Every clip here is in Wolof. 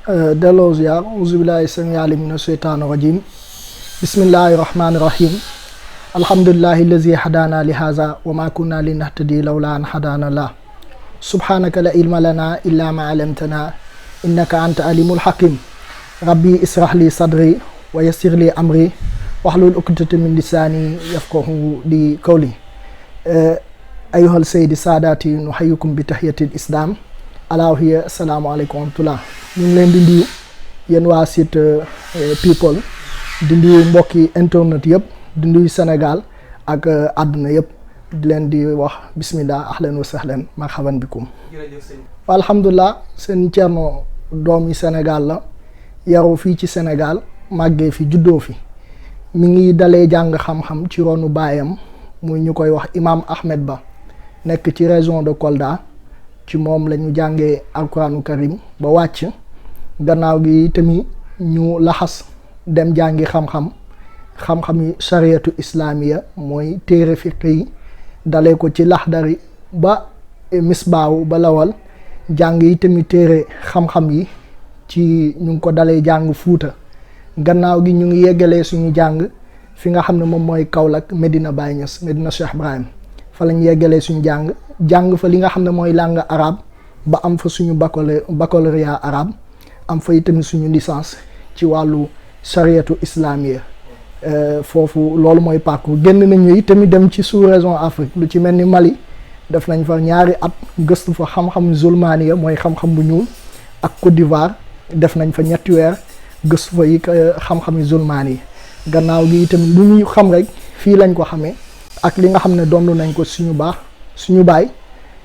delloo ziar auzu billahi sami alim mina sheytaani rajim bismillahi rahmani rahim alhamdulillahi allazi hadana li haza wa ma kunna linahtadi lawla an hadana Allah subhanaka la ilma lana illa ma alamtana innaka anta alimul hakim rabbi israh li sadri wa yassir li amri wahlul uqdatan min lisani yafqahu li qawli ayyuhal sayyidi saadati nuhayyukum bi tahiyatil islam alaa hiya assalaamu aleykum wa rahmatullah. ñu ngi leen di nuyu yéen waa site people di nuyu mbokki internet yëpp di nuyu Sénégal ak àdduna yëpp di leen di wax bismillah ahlan wa sahlan marhaban bikum. alhamdulilah seen Thierno doomi Sénégal la yaroo fii ci Sénégal màggee fi juddoo fi mi ngi dalee jàng xam-xam ci ronu baayam muy ñu koy wax Imam Ahmed Ba nekk ci région de Kolda. ci moom la ñu jàngee alquranu karim ba wàcc gannaaw gi tamit ñu laxas dem jàngi xam-xam yi sariyatu islamiya mooy téere fiqh yi dalee ko ci laxdari ba misbaawu ba lawal jàng yi tamit téere xam-xam yi ci ñu ngi ko dalee jàng Fuuta gannaaw gi ñu ngi yeggalee suñu jàng fi nga xam ne moom mooy Kaolack Medina Baye Niass Medina Cheikh Ibrahim fa lañ yeggalee suñu jàng fa li nga xam ne mooy langue arabe ba am fa suñu baccalauréat arabe am fa itamit suñu licence ci wàllu sariyatu islamiya foofu loolu mooy parcours génn nañu itamit dem ci sous-région Afrique lu ci mel ni Mali def nañ fa ñaari at gëstu fa xam-xam zulmaniya mooy xam-xam bu ñuul ak Côte d'Ivoire def nañ fa ñetti weer gëstu fa yi xam-xami zulmaniya gannaaw gi itamit lu ñu xam rek fii lañ ko xamee ak li nga xam ne doon nañ ko suñu baay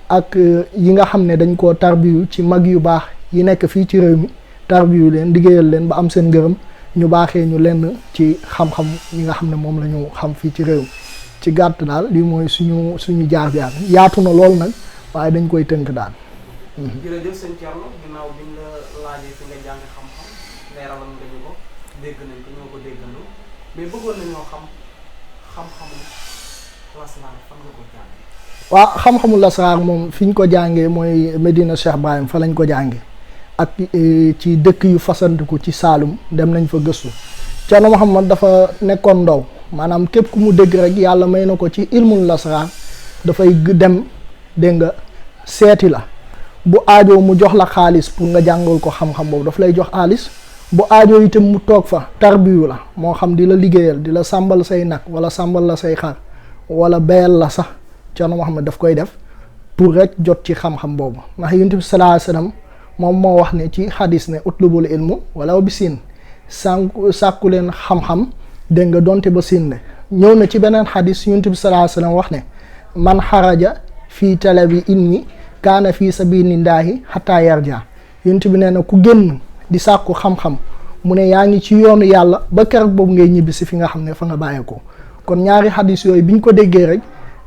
ak yi nga xam ne dañ koo tarbiyu ci mag yu baax yi nekk fii ci réew mi tarbiyu leen liggéeyal leen ba am seen ngërëm ñu baaxee ñu lenn ci xam-xam yi nga xam ne moom la ñu xam fii ci réew mi ci gàtt daal lii mooy suñu jaar-jaar yaatu na lool nag waaye dañ koy tënk daal. jërëjëf sëñ Thierno ginnaaw biñ la laajee fi nga jàng xam-xam leeralal nga ñu ko dégg nañ ko ñoo ko déggandoo mais bëggoon nañoo xam-xamu lasraar fan nga ko jàngee. waaw xam-xamu lasraar moom fi ñu ko jàngee mooy Medina Cheikh Ibrahim fa lañ ko jàngee ak ci dëkk yu fasantiku ci Saalum dem nañ fa gëstu Thierno Mohamed dafa nekkoon ndaw maanaam képp ku mu dégg rek yàlla may na ko ci ilmul lasraar dafay dem dégg nga seeti la bu aajoo mu jox la xaalis pour nga jàngal ko xam-xam boobu daf lay jox xaalis bu aajoo itam mu toog fa tarbiyu la moo xam di la liggéeyal di la sàmbal say nag wala sàmbal la say xar wala bayal la sax Thierno Mohamed daf koy def pour rek jot ci xam-xam boobu ndax Yonent bi sallallahu alayhi wasallam moom moo wax ne ci xadis ne utlubul ilmu wala bi siin sàkku leen xam-xam dégg nga donte ba siin ne ñëw na ci beneen xadis Yonent bi sallallahu alayhi wasallam wax ne man xaraja fii talabi ilmi kaana fii sabilillahi hatta yarja Yonent bi nee na ku génn di sàkku xam-xam mu ne yaa ngi ci yoonu yàlla ba keroog boobu ngay ñibbi si fi nga xam ne fa nga bàyyeekoo kon ñaari xadis yooyu biñ ko déggee rek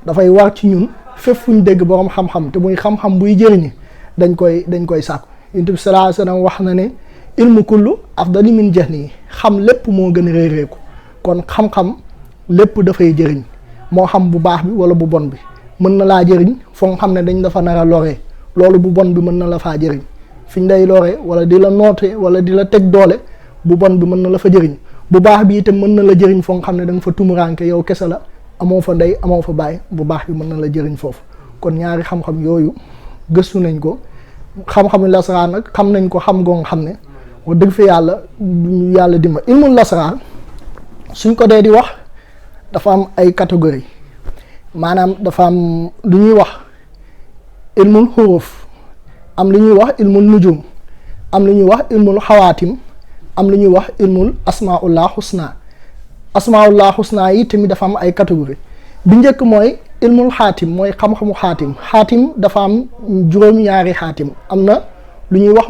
dafay war ci ñun fépp fu ñu dégg borom xam-xam te muy xam-xam buy jëriñi dañ koy sàkku Yonent bi sallallahu alayhi wasallam wax na ne ilmu kullu afdali min jahli xam lépp moo gën a réeréeku kon xam-xam lépp dafay jëriñ moo xam bu baax bi wala bu bon bi mën na laa jëriñ foo nga xam ne dañ dafa nar a loree loolu bu bon bi mën na la faa jëriñ fiñ day loree wala di la noote wala di la teg doole bu bon bi mën na la fa jëriñ bu baax bi itam mën na la jëriñ foo nga xam ne da nga fa tumuraanke yow kese la amoo fa ndey amoo fa baay bu baax bi mën na la jëriñ foofu kon ñaari xam-xam yooyu gëstu nañ ko xam-xamu lasraar nag xam nañ ko xam ngoo nga xam ne wax dëgg fi yàlla dimba ilmul lasraar suñ ko dee di wax dafa am ay catégorie maanaam dafa am lu ñuy wax ilmul xuruf am lu ñuy wax ilmul nujum am lu ñuy wax ilmul xawaatim am lu ñuy wax ilmul asmaullah husna yi tamit dafa am ay catégorie bi njëkk mooy ilmul xaatim mooy xam-xamu xaatim dafa am juróom-ñaari xaatim am na lu ñuy wax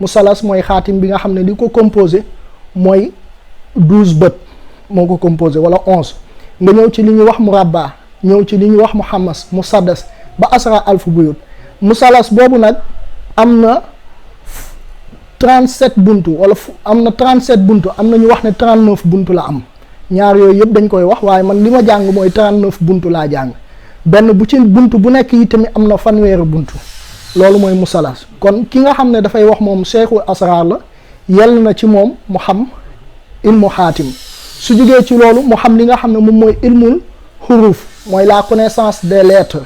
musalas mooy xaatim bi nga xam ne li ko composé mooy 12 bët moo ko composé wala 11 nga ñëw ci li ñuy wax murabba ñëw ci li ñuy wax muhammas musaddas ba asra alfu buyut musalas boobu nag am na 37 buntu wala am na 37 buntu am na ñu wax ne 39 buntu la am ñaar yooyu yëpp dañ koy wax waaye man li ma jàng mooy 39 buntu laa jàng benn bu ci buntu bu nekk yi tamit am na fanweeri buntu loolu mooy musalas. kon ki nga xam ne dafay wax moom cheikhul asrar la yell na ci moom mu xam ilmu xaatim. su jógee ci loolu mu xam li nga xam ne moom mooy ilmul xuruf mooy la connaissance des lettres.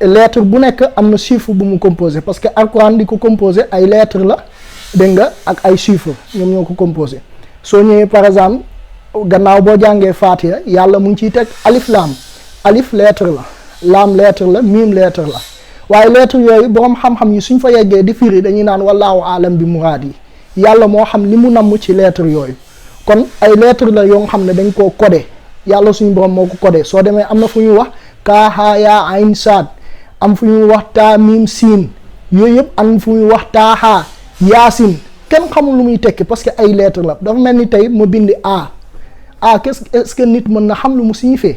lettre bu nekk am na chiffre bu mu composé parce que alquran di ko composé ay lettres la dégg nga ak ay chiffres ñoom ñoo ko composé. soo ñëwee par exemple gannaaw boo jàngee Fatiha yàlla mu ngi ciy teg alif laam. alif lettre la, laam lettre la, miim lettre la waaye lettre yooyu borom xam-xam yi suñ fa yeggee di firi dañuy naan wallaahu aalam bi muraad yi yàlla moo xam li mu namm ci lettre yooyu. kon ay lettre la yoo xam ne dañ koo codé yàlla suñu borom moo ko codé soo demee am na fu ñuy wax kaaha yaa ayn saad am fu ñuy wax taa miim siin yooyu yëpp am fu ñuy wax taaha yaasin kenn xamul lu muy tekki parce que ay lettre la dafa mel ni tey ma bindi a est-ce que nit mën na xam lu mu signifie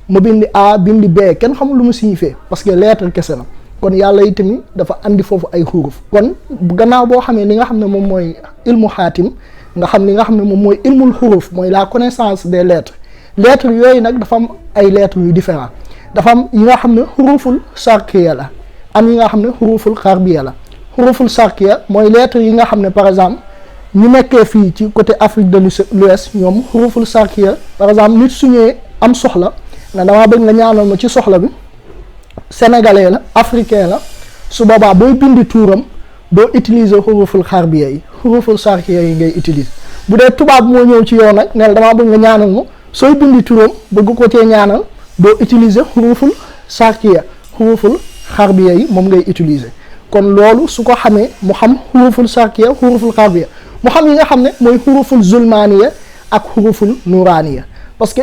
ma bindi a bindi b kenn xamul lu mu signifie parce que lettre kese la. kon yàlla itamit dafa andi foofu ay xuruf kon gannaaw boo xamee li nga xam ne moom mooy ilmu xaatim nga xam li nga xam ne moom mooy ilmul xuruf mooy la connaissance des lettres. lettres yooyu nag dafa am ay lettres yu différent dafa am yi nga xam ne xuruful sarkiya la am yi nga xam ne xuruful xarbiya la. xuruful sarkiya mooy lettres yi nga xam ne par exemple ñu nekkee fii ci côté Afrique de l'Ouest ñoom xuruful sarkiya par exemple nit su ñëwee am soxla nga damaa bëgg nga ñaanal ma ci soxla bi sénégalais la africain la su boobaa booy bindi tuuram doo utiliser xuruful xarbiya yi xuruful sarkiya yi ngay utiliser. bu dee tubaab moo ñëw ci yow nag ne la damaa bëgg nga ñaanal ma sooy bindi turam bëgg ko cee ñaanal doo utiliser xuruful sarkiya xuruful xarbiya yi moom ngay utiliser. kon loolu su ko xamee mu xam xuruful sarkiya xuruful xarbiya mu xam yi nga xam ne mooy xuruful zulmaniya ak xuruful nuraniya parce que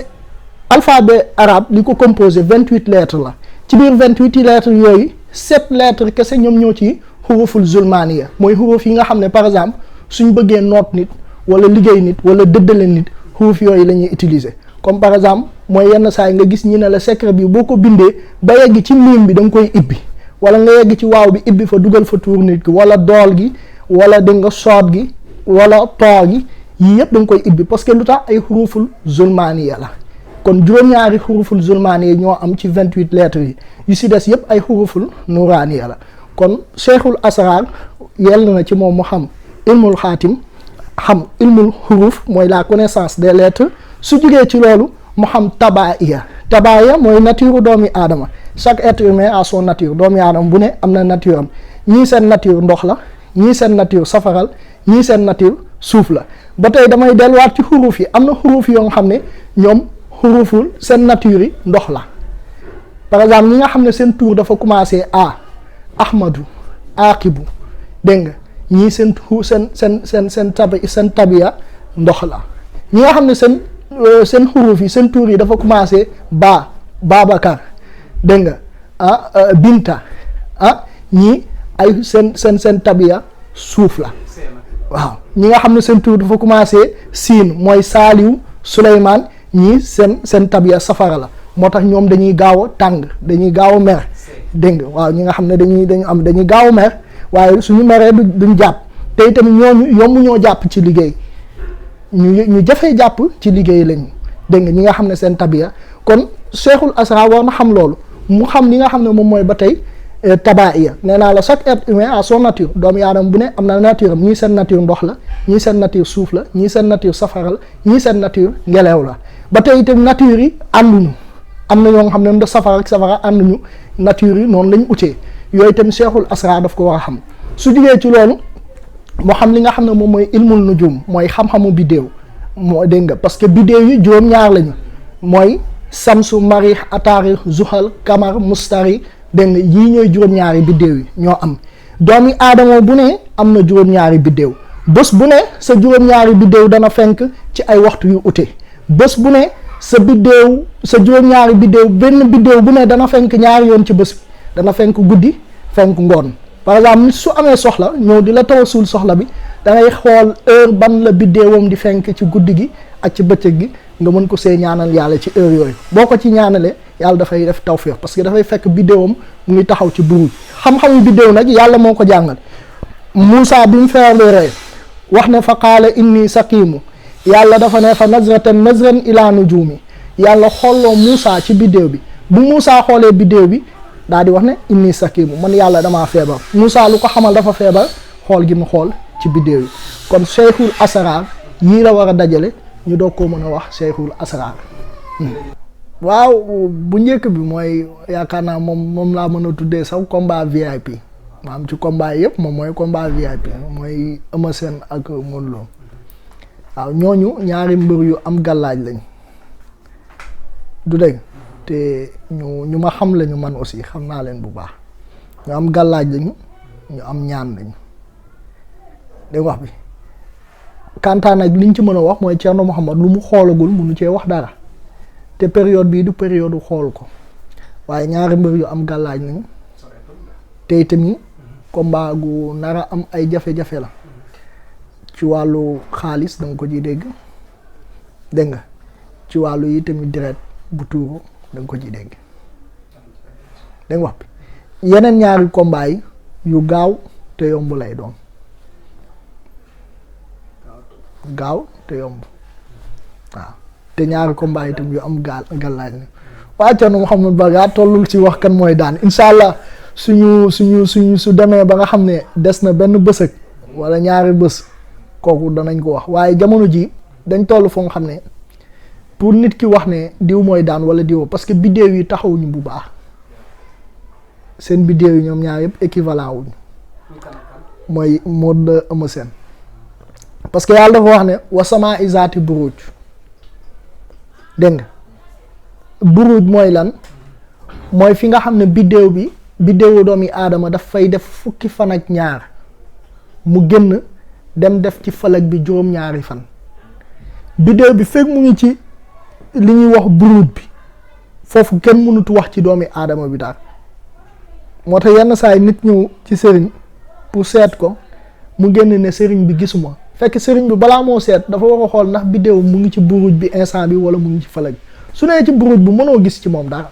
alphabet arabe li ko composé 28 lettres la ci biir 28 lettres yooyu 7 lettres kese ñoom ñoo ci xuruful zulmaniya mooy xuruf yi nga xam ne par exemple suñ bëggee noot nit wala liggéey nit wala dëddale nit xuruf yooyu la ñuy utiliser. comme par exemple mooy yenn saa yi nga gis ñi ne la secret bi boo ko bindee ba yegg ci miim bi da nga koy ibbi wala nga yegg ci waaw bi ibbi fa dugal fa tuur nit ki wala dool gi wala dégg nga soot gi wala too gi yii yëpp da nga koy ibbi parce que lu tax ay xuruful zulmaniya la. kon juróom-ñaari xuruful zulmaniya ñoo am ci 28 lettres yi yu si des yëpp ay xuruful nuraniya la. kon cheikhul asrar yell na ci moom mu xam ilmul xaatim xam ilmul xuruf mooy la connaissance des lettres su jugee ci loolu mu xam tabaaya mooy nature doomi aadama chaque être humain a son nature doomi aadama bu ne am na nature am ñii seen nature ndox la ñii seen nature safaral ñii seen nature suuf la. ba tey damay delluwaat ci xuruf yi am na xuruf yoo nga xam ne ñoom xuruful seen nature yi ndox la par exemple ñi nga xam ne seen tour dafa commencé a ahmadu aqibu dégg nga ñii seen tabiya ndox la. ñi nga xam ne seen xuruf yi seen tour yi dafa commencé Babacar dégg nga Binta ñii ay seen tabiya suuf la waaw. ñi nga xam ne seen tour dafa commencé Siin mooy Saaliw Suleymaan ñii seen tabiya safara la moo tax ñoom dañuy gaaw a tàng dañuy gaaw a mer dégg nga waaw. ñi nga xam ne dañuy gaaw a mer waaye suñu meree duñ jàpp te itamit ñooñu yomb ñoo jàpp ci liggéey ñu jafee jàpp ci liggéey lañu dégg nga ñi nga xam ne seen tabiya. kon cheikhul asrar war na xam loolu mu xam li nga xam ne moom mooy ba tey tabaaya nee naa la chaque être humain a son nature doomu aadama bu ne am na nature am ñii seen nature ndox la ñii seen nature suuf la ñii seen nature safara la ñii seen nature ngelaw la. ba tey itam nature yi ànduñu am na ñoo nga xam ne ndox safara ak safara ànduñu nature yi noonu lañ utee yooyu itam cheikhul asrar daf ko war a xam. su jugee ci loolu moo xam li nga xam ne moom mooy ilmul nujum mooy xam-xamu biddéew moo dégg nga parce que biddéew yi juróom-ñaar lañu mooy samsu marix ataari zuhal kamar mustari dégg nga yii ñooy juróom-ñaari biddéew yi ñoo am. doomi aadama bu ne am na juróom-ñaari biddéew bés bu ne sa juróom-ñaari biddéew dana fenk ci ay waxtu yu ute bés bu ne sa biddéew sa juróom-ñaari biddéew benn biddéew bu ne dana fenk ñaari yoon ci bés bi dana fenk guddi fenk ngoon. par exemple nit su amee soxla ñëw di la tawasul soxla bi da ngay xool heure ban la biddéewam di fenk ci guddi gi ak ci bëccëg gi nga mën ko see ñaanal yàlla ci heure yooyu boo ko ci ñaanalee yàlla dafay def tawfiq parce que dafay fekk biddéewam mu ngi taxaw ci buruj. xam-xamu biddéew nag yàlla moo ko jàngal Moussa bi mu feebaree wax ne fa qaala inni saqiimu yàlla dafa ne fa nazran ila nujumi yàlla xooloo Moussa ci biddéew bi bu Moussa xoolee biddéew bi daal di wax ne inni sakimu man yàlla damaa feebar Moussa lu ko xamal dafa feebar xool gi mu xool ci biddéew yi kon cheikhul asrar yii la war a dajale ñu doog koo mën a wax cheikhul asrar waaw bu njëkk bi mooy yaakaar naa moom laa mën a tuddee sax combat VIP maanaam ci combat yëpp moom mooy combat VIP mooy Eumeu Sène ak Modou Lo waaw ñooñu ñaari mbër yu am gàllaaj lañ du dégg te ñu ma xam lañu man aussi xam naa leen bu baax ñu am gàllaaj lañu ñu am ñaan lañu dégg wax bi kantaan nag liñ ci mën a wax mooy Thierno Mouhamed lu mu xoolagul munu cee wax dara te période bii du période xool ko waaye ñaari mbër yu am gàllaaj lañu te tamit combat gu nara am ay jafe-jafe la ci wàllu xaalis danga ko ciy dégg nga ci wàllu yi tamit deret bu tuuru danga ko ciy dégg wax bi yeneen ñaari combat yi yu gaaw te yomb lay doon gaaw te yomb waaw te ñaari combat yi tamit yu am gàllaaj la waa Thierno Mouhamed Ba tollul ci wax kan mooy daan incha allah su demee ba nga xam ne des na benn bës ak wala ñaari bës kooku danañ ko wax waaye jamono ji dañ toll foo nga xam ne pour nit ki wax ne diw mooy daan wala diw parce que biddéew yi taxawuñu bu baax seen biddéew yi ñoom ñaar yëpp équivalent wuñu mooy Modou Eumeu Sène parce que yàlla dafa wax ne wasama isaati buruj dégg nga buruj mooy lan mooy fi nga xam ne biddéewu doomi aadama daf fay def fukki fan ak ñaar mu génn dem def ci falak bi juróom-ñaari fan biddéew bi fekk mu ngi ci li ñuy wax buruj bi foofu kenn mënutu wax ci doomi aadama bi daal moo tax yenn saa yi nit ñëw ci sëriñ pour seet ko mu génn ne sëriñ bi gisuma fekk sëriñ bi balaa moo seet dafa war a xool ndax biddéew mu ngi ci buruj bi instant bi wala mu ngi ci falak bi su nee ci buruj bi mënoo gis ci moom dara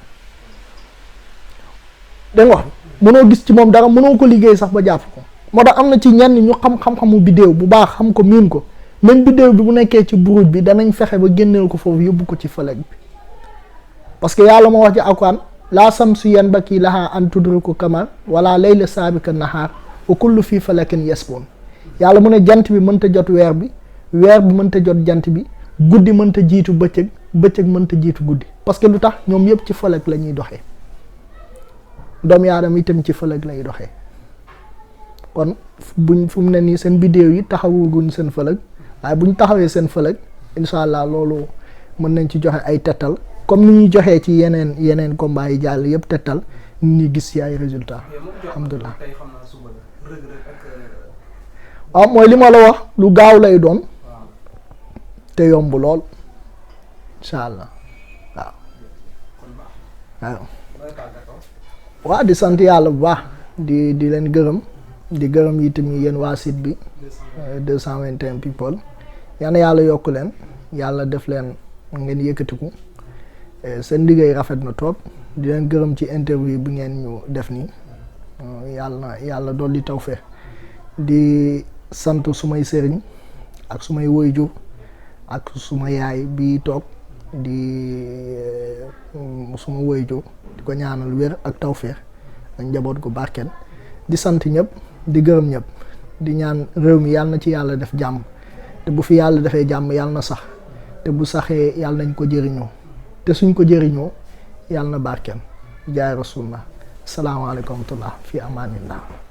dégg nga wax mënoo gis ci moom dara mënoo ko liggéey sax ba jàpp ko moo tax am na ci ñenn ñu xam-xamu biddéew bu baax xam ko miin ko même biddéew bi bu nekkee ci buruj bi danañ fexe ba génneel ko foofu yóbbu ko ci falak bi parce que yàlla moo wax ci alquran laa samsu yanbaghi lahaa an tudrika qamar wala layla saabika nahaar wa kullu fii falakin yasbun yàlla mu ne jant bi mënta jot weer bi mënta jot jant bi guddi mënta jiitu bëccëg mënta jiitu guddi parce que lu tax ñoom yëpp ci falak la ñuy doxee doomu aadama itam ci falak lay doxee kon fu mu ne nii seen biddéew yi taxawuguñ seen falak waaye buñ taxawee seen falak incha allah loolu mën nañ ci joxe ay tettal comme ni ñuy joxee ci yeneen combat yi jàll yëpp tettal nit ñi gis ci ay résultats alhamdulilah waaw mooy li ma la wax lu gaaw lay doon te yomb lool incha allah waaw di sant yàlla bu baax di leen gërëm di gërëm yi tamit yéen waa site bi 221 people yal na yàlla yokk leen yàlla def leen ngeen yëkkatiku seen liggéey rafet na trop di leen gërëm ci interview bi ngeen ñu def nii yàlla dolli tawfeex di sant sumay sëriñ ak sumay waajur ak suma yaay bi toog di suma waajur di ko ñaanal wér ak tawfeex ak njaboot gu barkeel di sant ñëpp di gërëm ñëpp di ñaan réew mi yàlla na ci yàlla def jàmm te bu fi yàlla defee jàmm yàlla na sax te bu saxee yàlla nañ ko jëriñoo te suñ ko jëriñoo yàlla na barkeel jaay rasulullah salaamaaleykum wa rahmatullah fi amaanillah